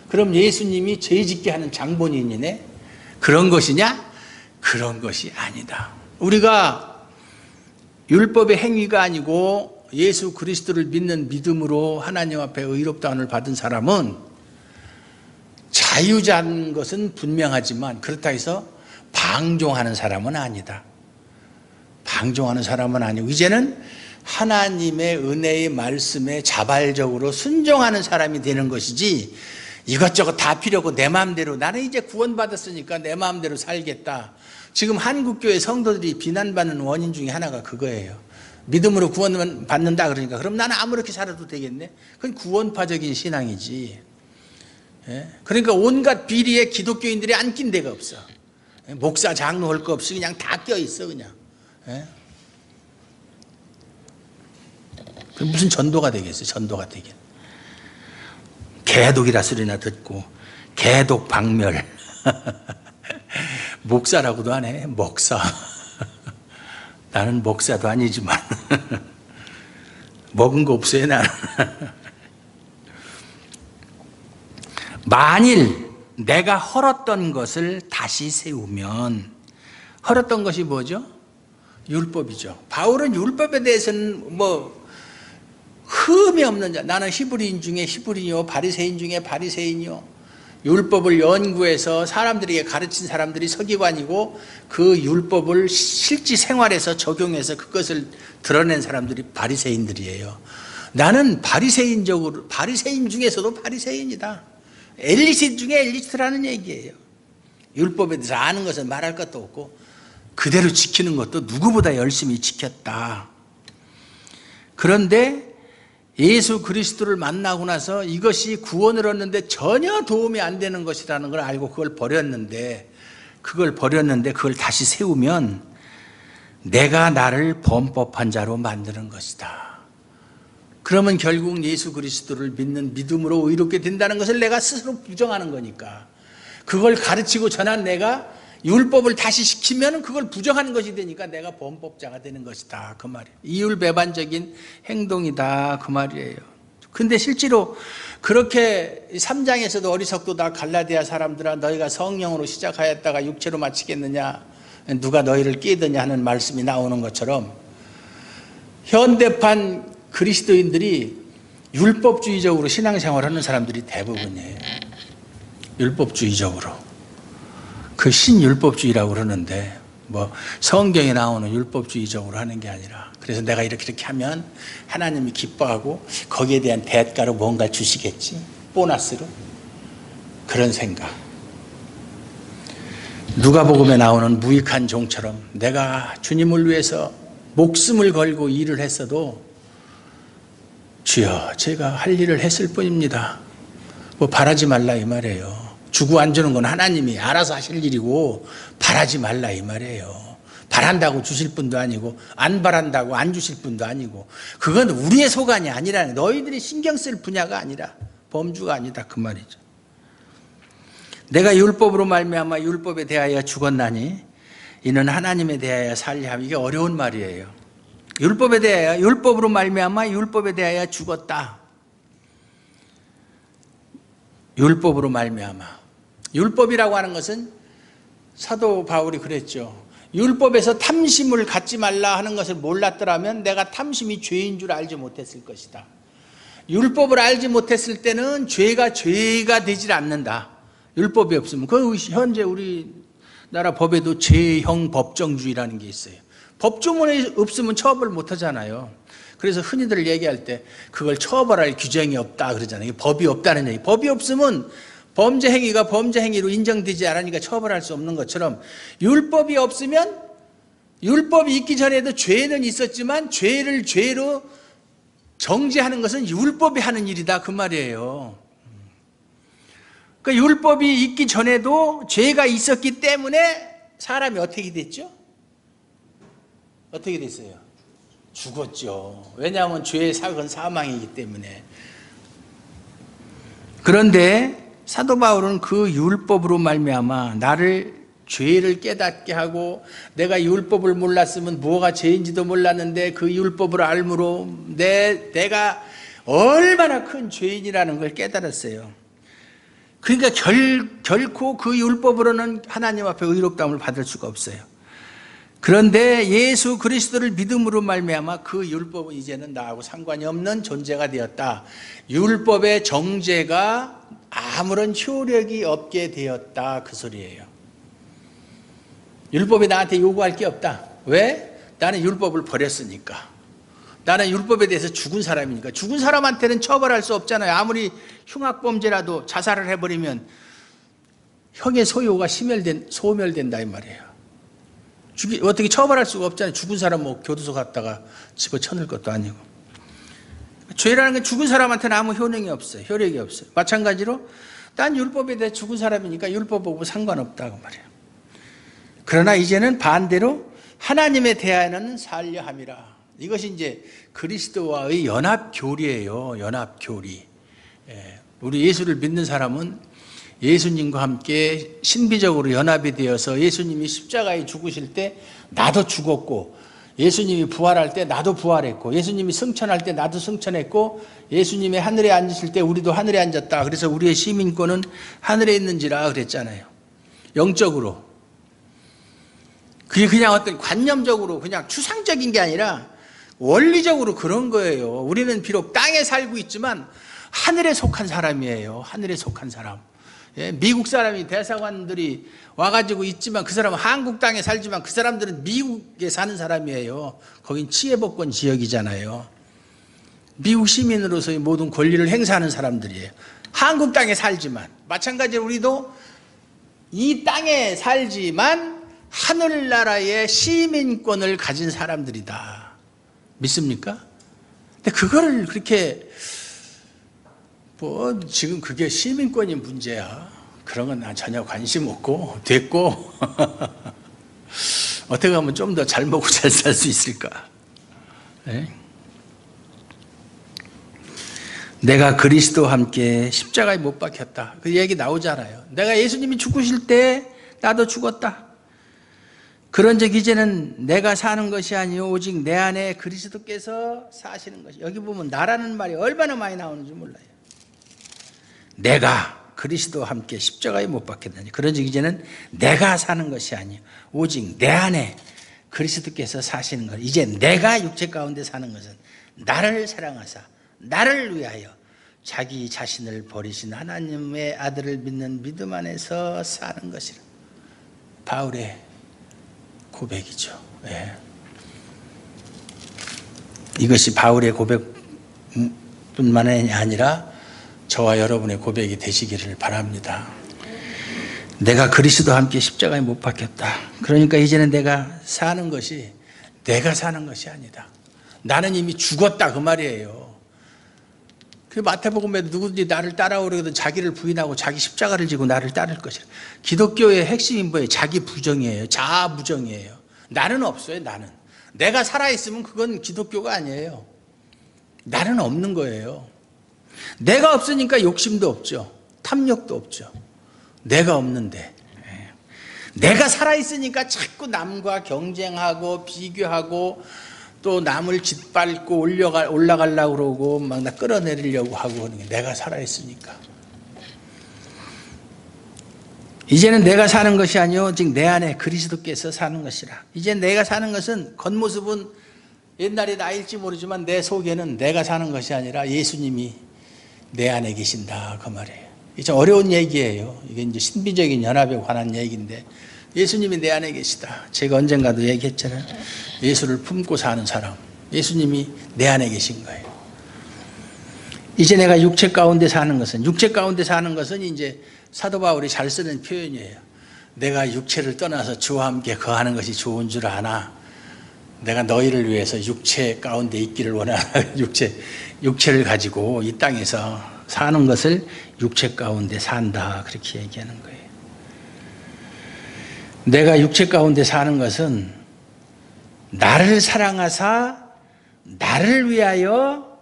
그럼 예수님이 죄 짓게 하는 장본인이네? 그런 것이냐? 그런 것이 아니다. 우리가 율법의 행위가 아니고 예수 그리스도를 믿는 믿음으로 하나님 앞에 의롭다함을 받은 사람은 자유자인 것은 분명하지만 그렇다 해서 방종하는 사람은 아니다. 방종하는 사람은 아니고 이제는 하나님의 은혜의 말씀에 자발적으로 순종하는 사람이 되는 것이지, 이것저것 다 필요 없고 내 마음대로 나는 이제 구원받았으니까 내 마음대로 살겠다. 지금 한국교회 성도들이 비난받는 원인 중에 하나가 그거예요. 믿음으로 구원 받는다 그러니까 그럼 나는 아무렇게 살아도 되겠네. 그건 구원파적인 신앙이지. 그러니까 온갖 비리에 기독교인들이 안 낀 데가 없어. 목사 장로 할 거 없이 그냥 다 껴있어 그냥. 무슨 전도가 되겠어요. 전도가 되겠. 개독이라 소리나 듣고 개독 박멸. 목사라고도 안 해. 목사. 나는 목사도 아니지만 먹은 거 없어요 나는. 만일 내가 헐었던 것을 다시 세우면, 헐었던 것이 뭐죠? 율법이죠. 바울은 율법에 대해서는 뭐 흠이 없는 자, 나는 히브리인 중에 히브리요 바리새인 중에 바리새인이요, 율법을 연구해서 사람들에게 가르친 사람들이 서기관이고 그 율법을 실제 생활에서 적용해서 그것을 드러낸 사람들이 바리새인들이에요. 나는 바리새인 중에서도 바리새인이다. 엘리트 중에 엘리트라는 얘기예요. 율법에 대해서 아는 것은 말할 것도 없고 그대로 지키는 것도 누구보다 열심히 지켰다. 그런데 예수 그리스도를 만나고 나서 이것이 구원을 얻는데 전혀 도움이 안 되는 것이라는 걸 알고 그걸 버렸는데 그걸 다시 세우면 내가 나를 범법한 자로 만드는 것이다. 그러면 결국 예수 그리스도를 믿는 믿음으로 의롭게 된다는 것을 내가 스스로 부정하는 거니까, 그걸 가르치고 전한 내가 율법을 다시 시키면 그걸 부정하는 것이 되니까 내가 범법자가 되는 것이다, 그 말이에요. 이율배반적인 행동이다, 그 말이에요. 근데 실제로 그렇게 3장에서도 어리석도다 갈라디아 사람들아 너희가 성령으로 시작하였다가 육체로 마치겠느냐, 누가 너희를 깨더냐 하는 말씀이 나오는 것처럼 현대판 그리스도인들이 율법주의적으로 신앙생활하는 사람들이 대부분이에요. 율법주의적으로. 그 신율법주의라고 그러는데 뭐 성경에 나오는 율법주의적으로 하는 게 아니라, 그래서 내가 이렇게 하면 하나님이 기뻐하고 거기에 대한 대가로 뭔가 주시겠지, 보너스로. 그런 생각. 누가복음에 나오는 무익한 종처럼 내가 주님을 위해서 목숨을 걸고 일을 했어도 주여 제가 할 일을 했을 뿐입니다, 뭐 바라지 말라 이 말이에요. 주고 안 주는 건 하나님이 알아서 하실 일이고 바라지 말라 이 말이에요. 바란다고 주실 분도 아니고 안 바란다고 안 주실 분도 아니고, 그건 우리의 소관이 아니라, 너희들이 신경 쓸 분야가 아니라, 범주가 아니다 그 말이죠. 내가 율법으로 말미암아 율법에 대하여 죽었나니 이는 하나님에 대하여 살려 함. 이게 어려운 말이에요. 율법에 대하여, 율법으로 말미암아 율법에 대하여 죽었다. 율법으로 말미암아. 율법이라고 하는 것은 사도 바울이 그랬죠. 율법에서 탐심을 갖지 말라 하는 것을 몰랐더라면 내가 탐심이 죄인 줄 알지 못했을 것이다. 율법을 알지 못했을 때는 죄가 되질 않는다. 율법이 없으면. 그 현재 우리나라 법에도 죄형 법정주의라는 게 있어요. 법조문이 없으면 처벌 못 하잖아요. 그래서 흔히들 얘기할 때 그걸 처벌할 규정이 없다 그러잖아요. 법이 없다는 얘기. 법이 없으면 범죄 행위가 범죄 행위로 인정되지 않으니까 처벌할 수 없는 것처럼, 율법이 없으면, 율법이 있기 전에도 죄는 있었지만 죄를 죄로 정죄하는 것은 율법이 하는 일이다 그 말이에요. 그러니까 율법이 있기 전에도 죄가 있었기 때문에 사람이 어떻게 됐죠? 어떻게 됐어요? 죽었죠. 왜냐하면 죄의 삭은 사망이기 때문에. 그런데 사도 바울은 그 율법으로 말미암아 나를, 죄를 깨닫게 하고, 내가 율법을 몰랐으면 뭐가 죄인지도 몰랐는데 그 율법을 알므로 내가 얼마나 큰 죄인이라는 걸 깨달았어요. 그러니까 결코 그 율법으로는 하나님 앞에 의롭다함을 받을 수가 없어요. 그런데 예수 그리스도를 믿음으로 말미암아 그 율법은 이제는 나하고 상관이 없는 존재가 되었다. 율법의 정죄가 아무런 효력이 없게 되었다 그 소리예요. 율법이 나한테 요구할 게 없다. 왜? 나는 율법을 버렸으니까. 나는 율법에 대해서 죽은 사람이니까. 죽은 사람한테는 처벌할 수 없잖아요. 아무리 흉악범죄라도 자살을 해버리면 형의 소요가 소멸된다 이 말이에요. 어떻게 처벌할 수가 없잖아요. 죽은 사람 뭐 교도소 갔다가 집어쳐넣을 것도 아니고. 죄라는 건 죽은 사람한테는 아무 효능이 없어요. 효력이 없어요. 마찬가지로 난 율법에 대해 죽은 사람이니까 율법하고 상관없다고 말이에요. 그러나 이제는 반대로 하나님에 대하여는 살려 함이라. 이것이 이제 그리스도와의 연합교리예요. 연합교리. 우리 예수를 믿는 사람은 예수님과 함께 신비적으로 연합이 되어서 예수님이 십자가에 죽으실 때 나도 죽었고, 예수님이 부활할 때 나도 부활했고, 예수님이 승천할 때 나도 승천했고, 예수님이 하늘에 앉으실 때 우리도 하늘에 앉았다. 그래서 우리의 시민권은 하늘에 있는지라 그랬잖아요. 영적으로. 그게 그냥 어떤 관념적으로 그냥 추상적인 게 아니라 원리적으로 그런 거예요. 우리는 비록 땅에 살고 있지만 하늘에 속한 사람이에요. 하늘에 속한 사람. 미국 사람이 대사관들이 와가지고 있지만 그 사람은 한국 땅에 살지만 그 사람들은 미국에 사는 사람이에요. 거긴 치해복권 지역이잖아요. 미국 시민으로서의 모든 권리를 행사하는 사람들이에요. 한국 땅에 살지만, 마찬가지로 우리도 이 땅에 살지만 하늘나라의 시민권을 가진 사람들이다. 믿습니까? 근데 그거를 그렇게 지금 그게 시민권이 문제야, 그런 건 난 전혀 관심 없고 됐고 어떻게 하면 좀 더 잘 먹고 잘 살 수 있을까? 네? 내가 그리스도와 함께 십자가에 못 박혔다, 그 얘기 나오잖아요. 내가 예수님이 죽으실 때 나도 죽었다. 그런즉 이제는 내가 사는 것이 아니요 오직 내 안에 그리스도께서 사시는 것이. 여기 보면 나라는 말이 얼마나 많이 나오는지 몰라요. 내가, 그리스도와 함께 십자가에 못 박혔느니 그런즉 이제는 내가 사는 것이 아니요 오직 내 안에 그리스도께서 사시는 것. 이제 내가 육체 가운데 사는 것은 나를 사랑하사 나를 위하여 자기 자신을 버리신 하나님의 아들을 믿는 믿음 안에서 사는 것이라. 바울의 고백이죠. 예. 이것이 바울의 고백뿐만 아니라 저와 여러분의 고백이 되시기를 바랍니다. 내가 그리스도와 함께 십자가에 못 박혔다. 그러니까 이제는 내가 사는 것이 내가 사는 것이 아니다. 나는 이미 죽었다 그 말이에요. 그 마태복음에 누구든지 나를 따라오려거든 자기를 부인하고 자기 십자가를 지고 나를 따를 것이라. 기독교의 핵심이 뭐예요? 자기 부정이에요. 자아 부정이에요. 나는 없어요. 나는. 내가 살아있으면 그건 기독교가 아니에요. 나는 없는 거예요. 내가 없으니까 욕심도 없죠. 탐욕도 없죠. 내가 없는데. 내가 살아있으니까 자꾸 남과 경쟁하고 비교하고 또 남을 짓밟고 올라가려고 그러고 막 나 끌어내리려고 하고 그러는 게 내가 살아있으니까. 이제는 내가 사는 것이 아니요 즉 내 안에 그리스도께서 사는 것이라. 이제 내가 사는 것은 겉모습은 옛날에 나일지 모르지만 내 속에는 내가 사는 것이 아니라 예수님이 내 안에 계신다 그 말이에요. 이게 좀 어려운 얘기예요. 이게 이제 신비적인 연합에 관한 얘기인데 예수님이 내 안에 계시다. 제가 언젠가도 얘기했잖아요. 예수를 품고 사는 사람, 예수님이 내 안에 계신 거예요. 이제 내가 육체 가운데 사는 것은 이제 사도 바울이 잘 쓰는 표현이에요. 내가 육체를 떠나서 주와 함께 거하는 것이 좋은 줄 아나 내가 너희를 위해서 육체 가운데 있기를 원하나 육체를 가지고 이 땅에서 사는 것을 육체 가운데 산다 그렇게 얘기하는 거예요. 내가 육체 가운데 사는 것은 나를 사랑하사 나를 위하여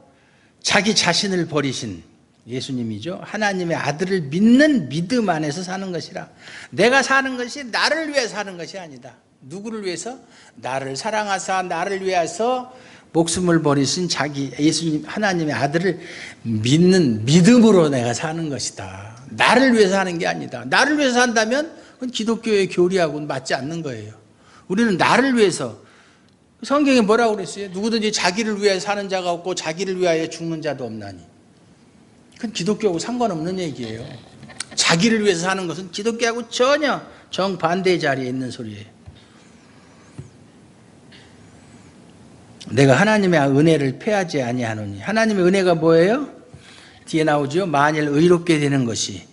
자기 자신을 버리신 예수님이죠. 하나님의 아들을 믿는 믿음 안에서 사는 것이라. 내가 사는 것이 나를 위해 사는 것이 아니다. 누구를 위해서? 나를 사랑하사 나를 위해서 목숨을 버리신 자기 예수님 하나님의 아들을 믿는 믿음으로 내가 사는 것이다. 나를 위해서 사는 게 아니다. 나를 위해서 산다면 그건 기독교의 교리하고는 맞지 않는 거예요. 우리는 나를 위해서 성경에 뭐라고 그랬어요? 누구든지 자기를 위해 사는 자가 없고 자기를 위하여 죽는 자도 없나니. 그건 기독교하고 상관없는 얘기예요. 자기를 위해서 사는 것은 기독교하고 전혀 정반대의 자리에 있는 소리예요. 내가 하나님의 은혜를 패하지 아니하노니. 하나님의 은혜가 뭐예요? 뒤에 나오죠. 만일 의롭게 되는 것이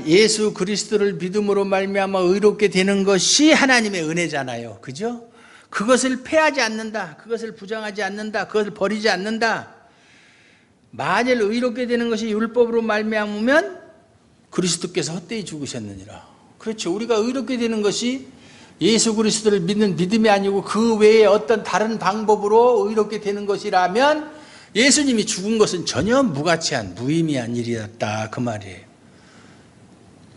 예수 그리스도를 믿음으로 말미암아 의롭게 되는 것이 하나님의 은혜잖아요. 그죠? 그것을 패하지 않는다. 그것을 부정하지 않는다. 그것을 버리지 않는다. 만일 의롭게 되는 것이 율법으로 말미암으면 그리스도께서 헛되이 죽으셨느니라. 그렇죠. 우리가 의롭게 되는 것이 예수 그리스도를 믿는 믿음이 아니고 그 외에 어떤 다른 방법으로 의롭게 되는 것이라면 예수님이 죽은 것은 전혀 무가치한 무의미한 일이었다 그 말이에요.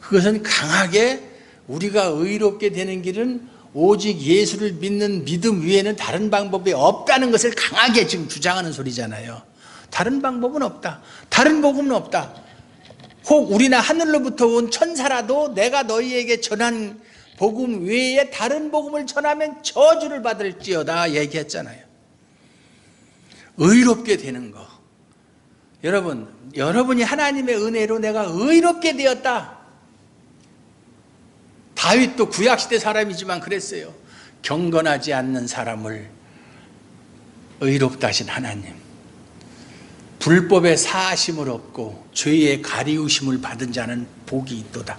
그것은 강하게 우리가 의롭게 되는 길은 오직 예수를 믿는 믿음 외에는 다른 방법이 없다는 것을 강하게 지금 주장하는 소리잖아요. 다른 방법은 없다. 다른 복음은 없다. 혹 우리나 하늘로부터 온 천사라도 내가 너희에게 전한 복음 외에 다른 복음을 전하면 저주를 받을지어다 얘기했잖아요. 의롭게 되는 거. 여러분이 하나님의 은혜로 내가 의롭게 되었다. 다윗도 구약시대 사람이지만 그랬어요. 경건하지 않는 사람을 의롭다 하신 하나님. 불법의 사하심을 얻고 죄의 가리우심을 받은 자는 복이 있도다.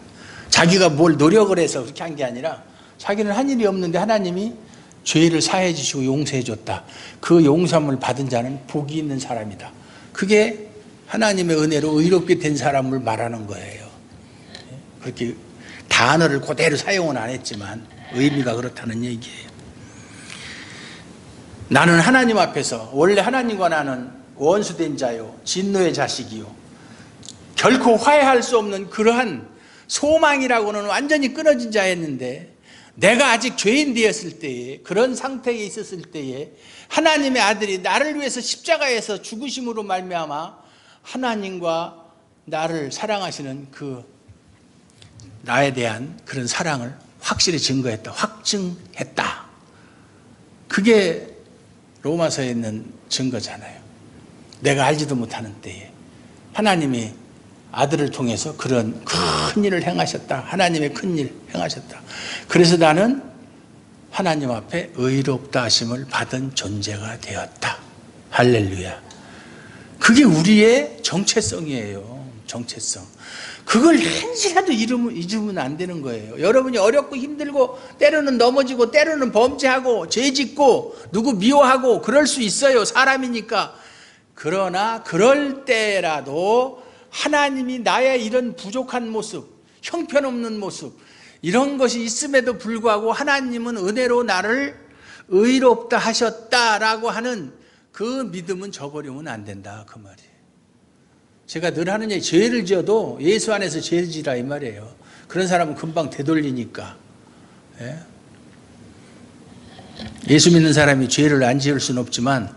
자기가 뭘 노력을 해서 그렇게 한 게 아니라 자기는 한 일이 없는데 하나님이 죄를 사해 주시고 용서해 줬다. 그 용서함을 받은 자는 복이 있는 사람이다. 그게 하나님의 은혜로 의롭게 된 사람을 말하는 거예요. 그렇게 단어를 그대로 사용은 안 했지만 의미가 그렇다는 얘기예요. 나는 하나님 앞에서 원래 하나님과 나는 원수된 자요 진노의 자식이요 결코 화해할 수 없는 그러한 소망이라고는 완전히 끊어진 자였는데 내가 아직 죄인 되었을 때에 그런 상태에 있었을 때에 하나님의 아들이 나를 위해서 십자가에서 죽으심으로 말미암아 하나님과 나를 사랑하시는 그 나에 대한 그런 사랑을 확실히 증거했다. 확증했다. 그게 로마서에 있는 증거잖아요. 내가 알지도 못하는 때에 하나님이 아들을 통해서 그런 큰 일을 행하셨다. 하나님의 큰 일 행하셨다. 그래서 나는 하나님 앞에 의롭다 하심을 받은 존재가 되었다. 할렐루야. 그게 우리의 정체성이에요. 정체성. 그걸 한시라도 잊으면 안 되는 거예요. 여러분이 어렵고 힘들고 때로는 넘어지고 때로는 범죄하고 죄짓고 누구 미워하고 그럴 수 있어요. 사람이니까. 그러나 그럴 때라도 하나님이 나의 이런 부족한 모습, 형편없는 모습, 이런 것이 있음에도 불구하고 하나님은 은혜로 나를 의롭다 하셨다라고 하는 그 믿음은 저버리면 안 된다. 그 말이에요. 제가 늘 하는 얘기, 죄를 지어도 예수 안에서 죄를 지라 이 말이에요. 그런 사람은 금방 되돌리니까. 예? 예수 믿는 사람이 죄를 안 지을 수는 없지만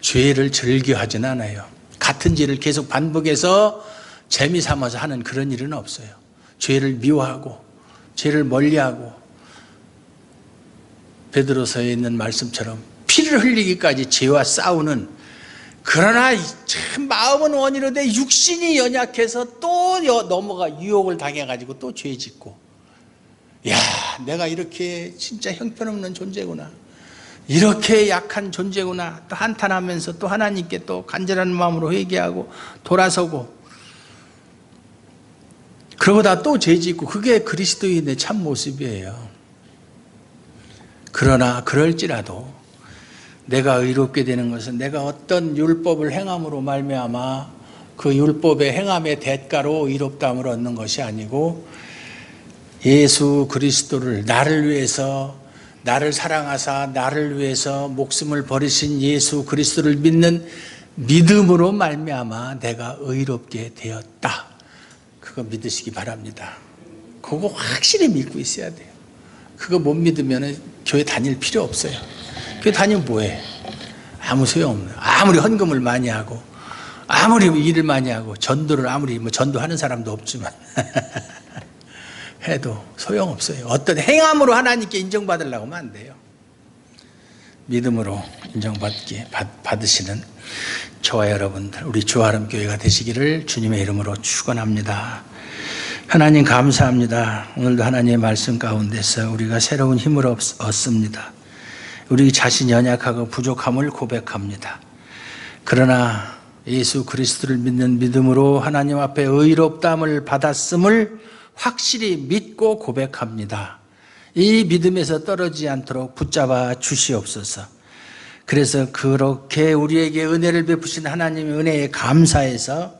죄를 즐겨하진 않아요. 같은 죄를 계속 반복해서 재미 삼아서 하는 그런 일은 없어요. 죄를 미워하고 죄를 멀리하고 베드로서에 있는 말씀처럼 피를 흘리기까지 죄와 싸우는, 그러나 참 마음은 원이로 돼 육신이 연약해서 또 넘어가 유혹을 당해가지고 또 죄 짓고, 야, 내가 이렇게 진짜 형편없는 존재구나, 이렇게 약한 존재구나, 또 한탄하면서 또 하나님께 또 간절한 마음으로 회개하고 돌아서고, 그러고다 또 죄 짓고, 그게 그리스도인의 참 모습이에요. 그러나 그럴지라도 내가 의롭게 되는 것은 내가 어떤 율법을 행함으로 말미암아 그 율법의 행함의 대가로 의롭다함을 얻는 것이 아니고, 예수 그리스도를 나를 위해서, 나를 사랑하사 나를 위해서 목숨을 버리신 예수 그리스도를 믿는 믿음으로 말미암아 내가 의롭게 되었다. 그거 믿으시기 바랍니다. 그거 확실히 믿고 있어야 돼요. 그거 못 믿으면 교회 다닐 필요 없어요. 교회 다니면 뭐해? 아무 소용없는. 아무리 헌금을 많이 하고 아무리 일을 많이 하고 전도를 아무리 전도하는 사람도 없지만 해도 소용없어요. 어떤 행함으로 하나님께 인정받으려고 하면 안 돼요. 믿음으로 받으시는 저와 여러분들, 우리 주아름 교회가 되시기를 주님의 이름으로 축원합니다. 하나님 감사합니다. 오늘도 하나님의 말씀 가운데서 우리가 새로운 힘을 얻습니다. 우리 자신 연약하고 부족함을 고백합니다. 그러나 예수 그리스도를 믿는 믿음으로 하나님 앞에 의롭다함을 받았음을 확실히 믿고 고백합니다. 이 믿음에서 떨어지지 않도록 붙잡아 주시옵소서. 그래서 그렇게 우리에게 은혜를 베푸신 하나님의 은혜에 감사해서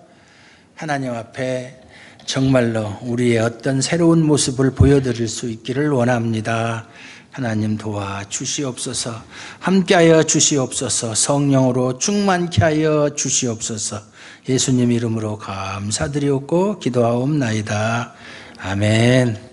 하나님 앞에 정말로 우리의 어떤 새로운 모습을 보여드릴 수 있기를 원합니다. 하나님 도와주시옵소서. 함께하여 주시옵소서. 성령으로 충만케 하여 주시옵소서. 예수님 이름으로 감사드리옵고 기도하옵나이다. 아멘.